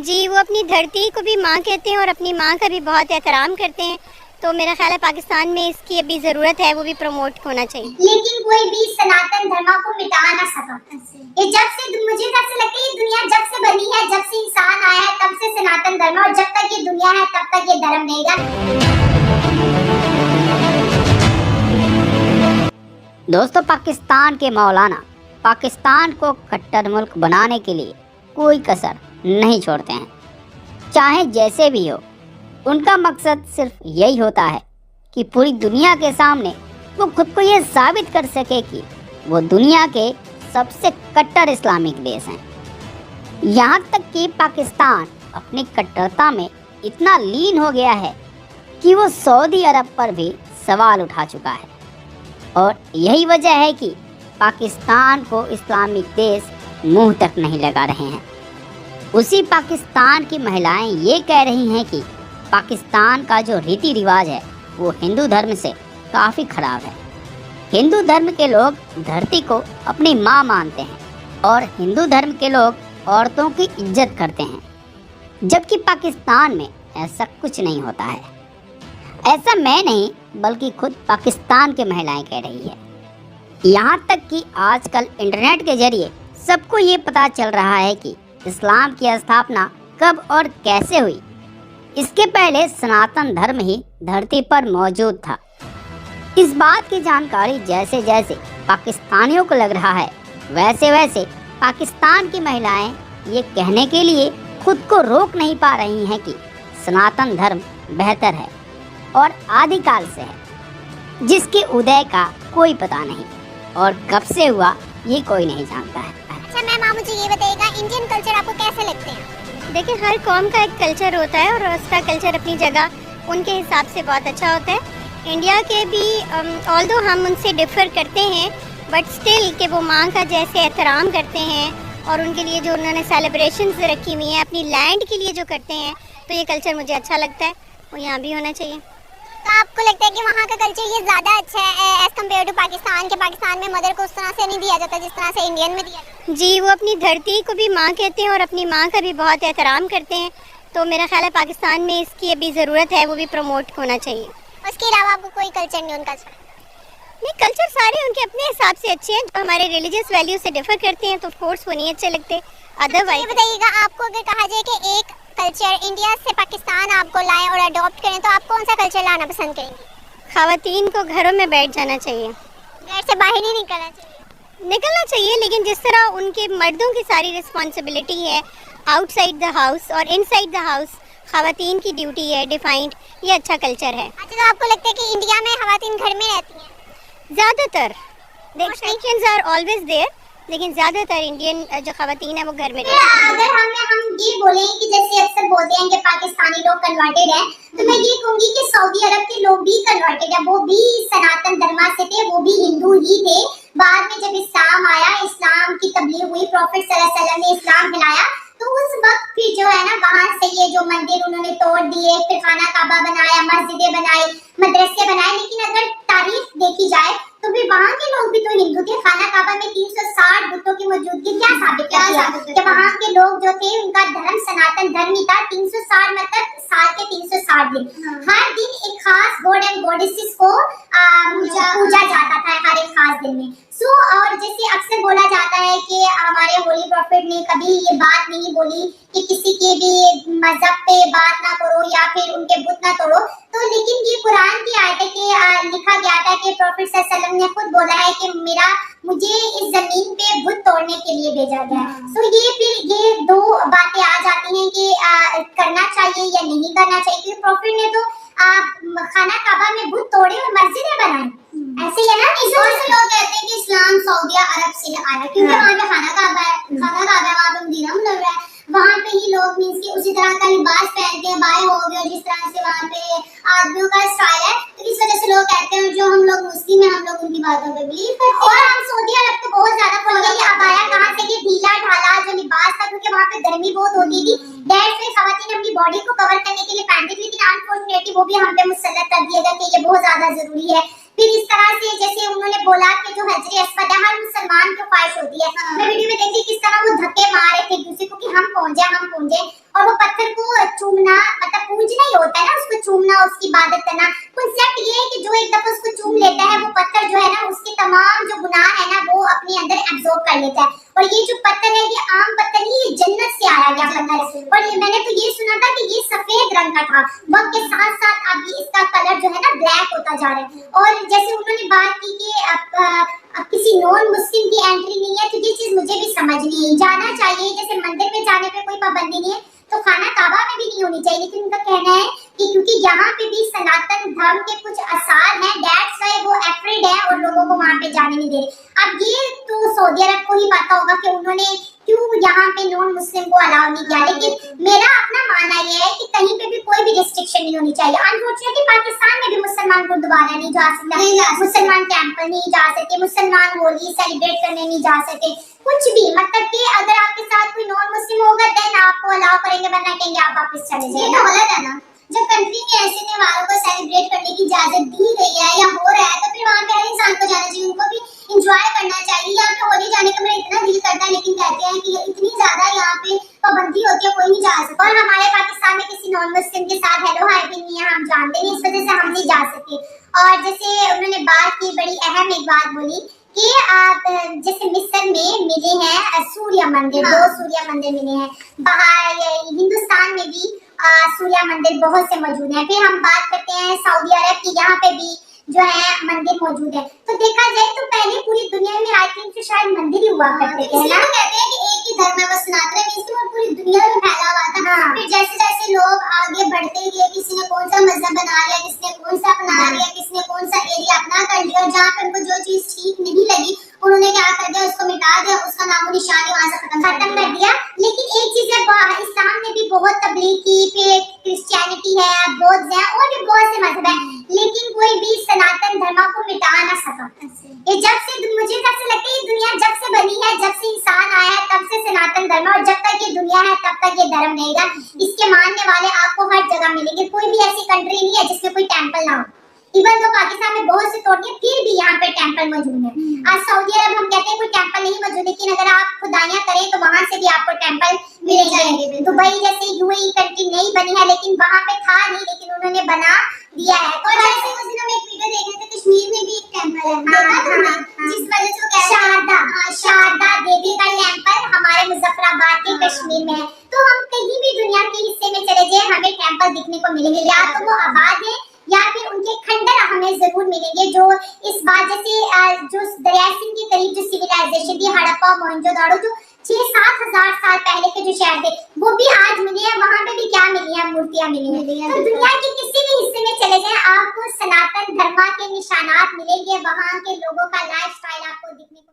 जी, वो अपनी धरती को भी माँ कहते हैं और अपनी माँ का भी बहुत एहतराम करते हैं। तो मेरा ख्याल है पाकिस्तान में इसकी अभी ज़रूरत है, वो भी प्रमोट होना चाहिए। लेकिन कोई भी सनातन धर्म को मिटा ना सका। ये मुझे जब से लगता है ये दुनिया जब से बनी है, जब से इंसान आया है, तब से सनातन धर्म, और जब तक ये दुनिया है तब तक ये धर्म रहेगा। दोस्तों, पाकिस्तान के मौलाना पाकिस्तान को कट्टर मुल्क बनाने के लिए कोई कसर नहीं छोड़ते हैं। चाहे जैसे भी हो, उनका मकसद सिर्फ यही होता है कि पूरी दुनिया के सामने वो खुद को ये साबित कर सके कि वो दुनिया के सबसे कट्टर इस्लामिक देश हैं। यहाँ तक कि पाकिस्तान अपनी कट्टरता में इतना लीन हो गया है कि वो सऊदी अरब पर भी सवाल उठा चुका है। और यही वजह है कि पाकिस्तान को इस्लामिक देश मुंह तक नहीं लगा रहे हैं। उसी पाकिस्तान की महिलाएं ये कह रही हैं कि पाकिस्तान का जो रीति रिवाज है वो हिंदू धर्म से काफ़ी ख़राब है। हिंदू धर्म के लोग धरती को अपनी माँ मानते हैं और हिंदू धर्म के लोग औरतों की इज्जत करते हैं, जबकि पाकिस्तान में ऐसा कुछ नहीं होता है। ऐसा मैं नहीं बल्कि खुद पाकिस्तान की महिलाएं कह रही है। यहाँ तक कि आजकल इंटरनेट के जरिए सबको ये पता चल रहा है कि इस्लाम की स्थापना कब और कैसे हुई। इसके पहले सनातन धर्म ही धरती पर मौजूद था। इस बात की जानकारी जैसे जैसे पाकिस्तानियों को लग रहा है, वैसे वैसे पाकिस्तान की महिलाएं ये कहने के लिए खुद को रोक नहीं पा रही हैं कि सनातन धर्म बेहतर है और आदिकाल से है, जिसके उदय का कोई पता नहीं और कब से हुआ ये कोई नहीं जानता है। अच्छा मैम, आप मुझे ये बताइएगा, इंडियन कल्चर आपको कैसे लगते हैं? देखिए, हर कौम का एक कल्चर होता है और उसका कल्चर अपनी जगह उनके हिसाब से बहुत अच्छा होता है। इंडिया के भी ऑल्दो हम उनसे डिफ़र करते हैं, बट स्टिल कि वो माँ का जैसे एहतराम करते हैं और उनके लिए जो उन्होंने सेलिब्रेशंस रखी हुई हैं अपनी लैंड के लिए जो करते हैं, तो ये कल्चर मुझे अच्छा लगता है, वो यहाँ भी होना चाहिए। तो आपको लगता है कि वहाँ का कल्चर ये ज़्यादा अच्छा है एज कम्पेयर टू पाकिस्तान के? पाकिस्तान में मदर को उस तरह से नहीं दिया जाता जिस तरह से इंडियन में दिया जाता है। जी, वो अपनी धरती को भी माँ कहते हैं और अपनी माँ का भी बहुत एहतराम करते हैं। तो मेरा ख्याल है पाकिस्तान में इसकी अभी ज़रूरत है, वो भी प्रमोट होना चाहिए। उसके अलावा आपको कोई कल्चर नहीं उनका? नहीं, कल्चर सारे उनके अपने हिसाब से अच्छे हैं। जो हमारे रिलीजियस वैल्यू से डिफर करते हैं तो ऑफ कोर्स वो नहीं अच्छे लगते। अदरवाइज बताइएगा, आपको अगर कहा जाए कि एक कल्चर इंडिया से पाकिस्तान आपको लाएं और अडॉप्ट करें, तो आप कौन सा कल्चर लाना पसंद करेंगे? ख़वातीन को घरों में बैठ जाना चाहिए, घर से बाहर नहीं निकलना चाहिए, लेकिन जिस तरह उनके मर्दों की सारी रिस्पॉन्सिबिलिटी है आउटसाइड द हाउस और इनसाइड द हाउस ख़वातीन की ड्यूटी है डिफाइंड, ये अच्छा कल्चर है। अच्छा, तो आपको लगता है कि इंडिया में ख़वातीन घर में रहती हैं? ज़्यादातर एक्सेप्शंस आर ऑलवेज देयर, लेकिन ज़्यादातर इंडियन जो ख़वातीन है वो घर में रहती हैं। अगर हम ये बोलें कि जैसे अक्सर बोलते हैं कि पाकिस्तानी लोग कन्वर्टेड हैं, तो मैं ये कहूँगी कि सऊदी अरब के लोग भी कन्वर्टेड हैं। वो भी सनातन धर्म से थे, वो भी हिंदू ही थे। बाद में जब इस्लाम आया, इस्लाम की तबलीग हुई, प्रॉफिट सल्लल्लाहु अलैहि वसल्लम ने इस्लाम फैलाया, तो उस वक्त फिर जो है ना, वहाँ से ये जो मंदिर उन्होंने तोड़ दिए, फिर खाना काबा बनाया, मस्जिदें बनाई, मदरसे बनाए। लेकिन अगर तारीख देखी जाए तो फिर वहाँ के लोग भी तो हिंदू थे। खाना काबा में 360 बुतों की मौजूदगी क्या साबित करती है कि वहाँ के लोग जो थे उनका धर्म सनातन धर्म ही था। 360 मतलब साल के 360 दिन, हर दिन एक खास गॉड एंड गॉडेसेस को पूजा जाता था हर एक खास दिन में। और जैसे अक्सर बोला जाता है कि हमारे होली प्रॉफिट ने कभी ये बात नहीं बोली कि किसी के भी मजहब पे बात ना करो या फिर उनके बुत ना तोड़ो। तो लेकिन ये कुरान की आयत है कि लिखा गया था कि प्रॉफिट सल्लल्लाहु अलैहि वसल्लम ने खुद बोला है कि मुझे इस जमीन पे बुत तोड़ने के लिए भेजा गया है। तो ये फिर ये दो बातें आ जाती हैं कि करना चाहिए या नहीं करना चाहिए। क्योंकि प्रॉफिट ने तो खाना काबा में बुत तोड़े और मस्जिदें बनाई, ऐसे है ना। इस वजह से लोग कहते हैं कि इस्लाम सऊदी अरब से आया, क्योंकि वहाँ पे खाना काबा है, वहाँ पे मदीना मुनव्वरा है, वहाँ पे ही लोग मींस की उसी तरह का लिबास पहनते हैं, बाएं हो गए, जिस तरह से वहाँ पे आदमियों का स्टाइल है। तो इस वजह से लोग कहते हैं जो हम लोग मुस्लिम हैं, हम लोग उनकी बातों पे बिलीव करते हैं। और हम सऊदी अरब को बहुत ज्यादा फॉलो करते हैं। अबाया कहाँ से, ये ढीला ढाला जो लिबास था, क्योंकि वहाँ पे गर्मी बहुत होती थी। दैट्स व्हाई ख़वातीन अपनी बॉडी को कवर करने के लिए पहनती थी, लेकिन अनफॉर्चुनेटली वो भी हम पे मुसल्लत कर दिया गया कि ये बहुत ज्यादा जरूरी है। फिर इस तरह से जैसे उन्होंने बोला कि जो हजरे अस्वद है हर मुसलमान को ख्वाहिश होती है। मैं वीडियो में देखी किस तरह वो धक्के मार रहे थे एक दूसरे को कि हम पहुंच जाए, और वो पत्थर को चूमना, मतलब पूजना ही होता है ना, उसको चूमना, उसकी इबादत करना। कांसेप्ट ये है कि जो एक दफा उसको चूम लेता है, वो पत्थर जो है ना, उसके तमाम जो गुनाह है ना, वो अपने अंदर एब्जॉर्ब कर लेता है। और ये जो पत्थर है, ये आम पत्थर नहीं, ये जन्नत से आया गया पत्थर है। और ये मैंने तो ये सुना था कि ये सफेद रंग का था, वक्त के साथ साथ अब इसका कलर जो है ना ब्लैक होता जा रहा है। और जैसे उन्होंने बात की कि अब किसी नॉन मुस्लिम की एंट्री नहीं है, तो ये चीज मुझे भी समझ नहीं है। जाना चाहिए, जैसे मंदिर में जाने पे कोई पाबंदी नहीं है, तो खाना काबा में भी नहीं होनी चाहिए। लेकिन उनका कहना है कि क्योंकि यहाँ पे भी सनातन धर्म के कुछ आसार हैं, दैट्स व्हाई वो अफ्रेड है और लोगों को वहाँ पे जाने नहीं दे रहे। अब ये तो सऊदी अरब को ही पता होगा कि उन्होंने क्यों यहाँ पे नॉन मुस्लिम को अलाउ नहीं किया। लेकिन मेरा अपना मानना ये है कि कहीं पे भी कोई भी रिस्ट्रिक्शन नहीं होनी चाहिए। अनफॉर्चुनेटली पाकिस्तान में भी मुसलमान गुरुद्वारा नहीं जा सकता, मुसलमान टेंपल नहीं जा सके, मुसलमान होली सेलिब्रेट करने नहीं जा सके, कुछ भी। मतलब कि अगर आपके साथ कोई नॉन मुस्लिम होगा देन आपको अलाउ करेंगे, वरना कहेंगे आप वापस चले जाइए। ये तो गलत है ना। जब कंट्री में ऐसे त्योहारों को सेलिब्रेट करने की इजाजत दी गई है या हो रहा है, तो फिर वहाँ पे हर इंसान को जाना चाहिए, उनको भी एंजॉय करना चाहिए। यहाँ पे होली जाने का मेरा इतना दिल करता है, लेकिन कहते हैं कि इतनी ज्यादा यहाँ पे पाबंदी होती है, कोई नहीं जा सकता। और हमारे पाकिस्तान में किसी नॉन मुस्लिम के साथ हेलो हाय भी नहीं है, हम जानते नहीं, इस वजह से हम नहीं जा सकते। और जैसे उन्होंने बात की, बड़ी अहम एक बात बोली कि आप जैसे मिस्र में मिले हैं सूर्य मंदिर, दो सूर्य मंदिर मिले हैं। बाहर हिंदुस्तान में भी सूर्य मंदिर बहुत से मौजूद हैं। फिर हम बात करते हैं सऊदी अरब की, यहाँ पे भी जो है मंदिर मौजूद है। तो देखा जाए तो पहले पूरी दुनिया में आई थिंक शायद मंदिर ही हुआ करते थे ना। कहते हैं कि एक ही धर्म है वो सनातन है, इसलिए पूरी दुनिया में फैला हुआ था। फिर जैसे जैसे लोग आगे बढ़ते गए, किसी ने कौन सा मजहब बना लिया, किसने कौन सा अपना लिया, किसने कौन सा एरिया अपना कर लिया, और जहाँ पे उनको जो चीज ठीक नहीं लगी उन्होंने क्या कर दिया, उसको मिटा दिया, उसका नामो निशान वहाँ से खत्म कर दिया। लेकिन एक चीज है, इस्लाम ने भी बहुत तबलीग की, फिर क्रिश्चियनिटी है, बौद्ध है, और भी बहुत से मजहब है, लेकिन कोई भी सनातन धर्म को मिटा ना सका। ये जब से, मुझे सबसे लगता है ये दुनिया जब से बनी है, जब से इंसान आया है, तब से सनातन धर्म, और जब तक ये दुनिया है तब तक ये धर्म रहेगा। इसके मानने वाले आपको हर जगह मिलेंगे। कोई भी ऐसी कंट्री नहीं है जिसमें कोई टेंपल ना हो। इवन तो पाकिस्तान में बहुत से तोड़े, फिर भी यहाँ पे टेंपल मौजूद है। आज सऊदी अरब हम कहते हैं कोई टेंपल नहीं मौजूद, लेकिन अगर आप खुदाइयाँ करें तो वहाँ से भी आपको टेंपल मिल जाएंगे। दुबई जैसे यूएई कंट्री नहीं बनी है, लेकिन वहाँ पे था नहीं, लेकिन उन्होंने बना दिया है। और जैसे कुछ दिनों में एक वीडियो देख रहे थे, कश्मीर में भी एक टेंपल है, जिस वजह से शारदा देवी का टेंपल हमारे मुजफ्फराबाद के कश्मीर में है। तो हम कहीं भी दुनिया के हिस्से में चले जाए, हमें टेंपल दिखने को मिलेंगे, या तो वो आबाद है या फिर उनके खंडर हमें जरूर मिलेंगे। जो इस बात जैसे जो दरिया सिंह के करीब जो सिविलाइजेशन थी, हड़प्पा मोहनजोदड़ो, जो 6-7 हजार साल पहले के जो शहर थे, वो भी आज मिले हैं। वहाँ पे भी क्या मिली है, मूर्तियाँ मिली हैं। तो दुनिया के किसी भी हिस्से में चले जाएं, आपको सनातन धर्म के निशानात मिलेंगे, वहाँ के लोगों का लाइफस्टाइल आपको दिखने को